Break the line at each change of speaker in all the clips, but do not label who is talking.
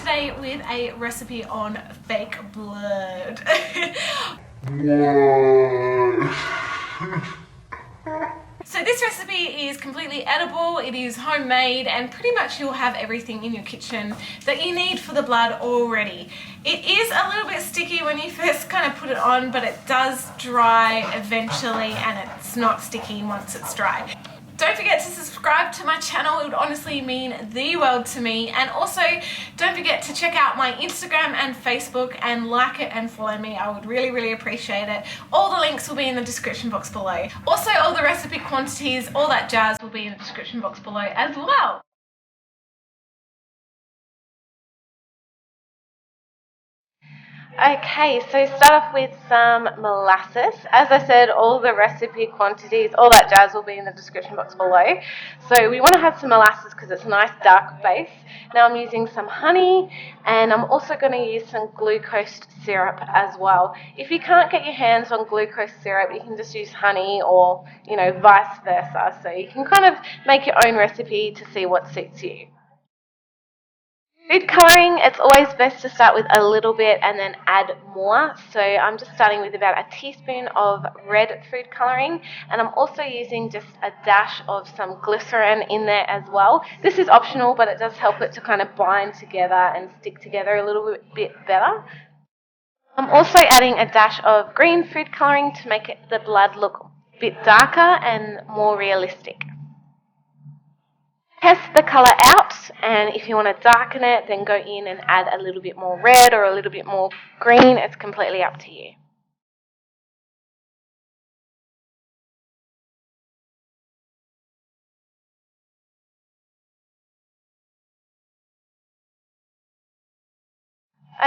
today with a recipe on fake blood. So this recipe is completely edible, it is homemade, and pretty much you'll have everything in your kitchen that you need for the blood already. It is a little bit sticky when you first kind of put it on, but it does dry eventually and it's not sticky once it's dry. Don't forget to subscribe to my channel, it would honestly mean the world to me. And also, don't forget to check out my Instagram and Facebook and like it and follow me. I would really appreciate it. All the links will be in the description box below. Also, all the recipe quantities, all that jazz will be in the description box below as well. Okay, so start off with some molasses. As I said, all the recipe quantities, all that jazz will be in the description box below. So we want to have some molasses because it's a nice dark base. Now I'm using some honey, and I'm also going to use some glucose syrup as well. If you can't get your hands on glucose syrup, you can just use honey or, vice versa. So you can kind of make your own recipe to see what suits you. Food colouring, it's always best to start with a little bit and then add more. So I'm just starting with about a teaspoon of red food colouring, and I'm also using just a dash of some glycerine in there as well. This is optional, but it does help it to kind of bind together and stick together a little bit better. I'm also adding a dash of green food colouring to make the blood look a bit darker and more realistic. Test the colour out, and if you want to darken it, then go in and add a little bit more red or a little bit more green. It's completely up to you.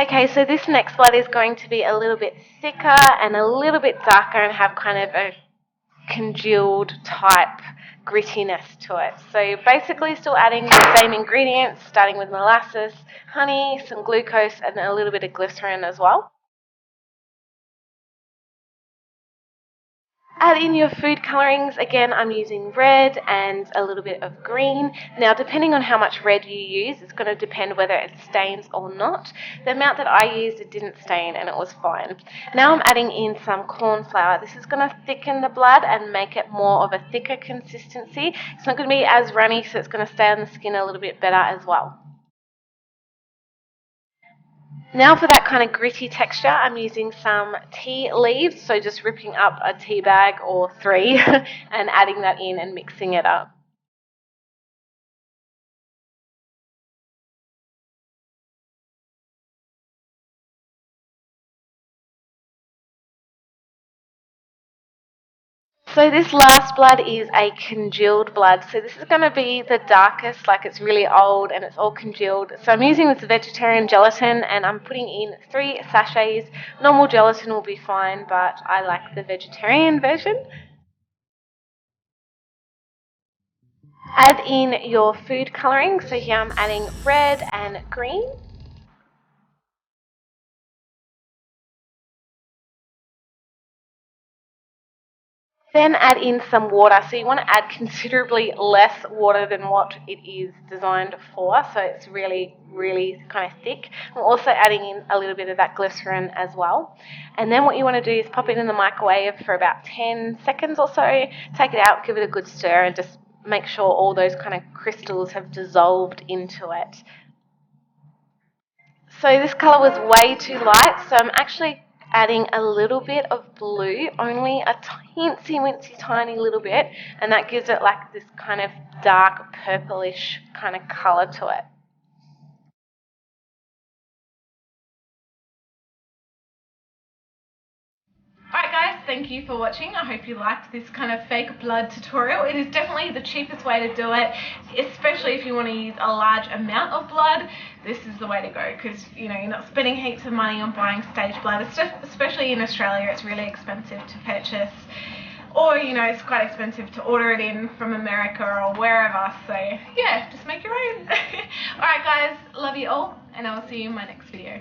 Okay, so this next blood is going to be a little bit thicker and a little bit darker and have kind of a congealed type grittiness to it. So basically still adding the same ingredients, starting with molasses, honey, some glucose, and a little bit of glycerin as well. Add in your food colourings. Again, I'm using red and a little bit of green. Now, depending on how much red you use, it's going to depend whether it stains or not. The amount that I used, it didn't stain and it was fine. Now I'm adding in some corn flour. This is going to thicken the blood and make it more of a thicker consistency. It's not going to be as runny, so it's going to stay on the skin a little bit better as well. Now for that kind of gritty texture, I'm using some tea leaves, so just ripping up a tea bag or 3 and adding that in and mixing it up. So this last blood is a congealed blood. So this is going to be the darkest, like it's really old and it's all congealed. So I'm using this vegetarian gelatin and I'm putting in 3 sachets. Normal gelatin will be fine, but I like the vegetarian version. Add in your food colouring. So here I'm adding red and green. Then add in some water. So you want to add considerably less water than what it is designed for. So it's really kind of thick. I'm also adding in a little bit of that glycerin as well. And then what you want to do is pop it in the microwave for about 10 seconds or so. Take it out, give it a good stir, and just make sure all those kind of crystals have dissolved into it. So this colour was way too light, so I'm actually adding a little bit of blue, only a teensy tiny little bit, and that gives it like this kind of dark purplish kind of colour to it. Alright guys, thank you for watching. I hope you liked this kind of fake blood tutorial. It is definitely the cheapest way to do it, especially if you want to use a large amount of blood. This is the way to go because you're not spending heaps of money on buying stage blood. It's just, especially in Australia, it's really expensive to purchase, or it's quite expensive to order it in from America or wherever. So yeah, just make your own. Alright guys, love you all, and I will see you in my next video.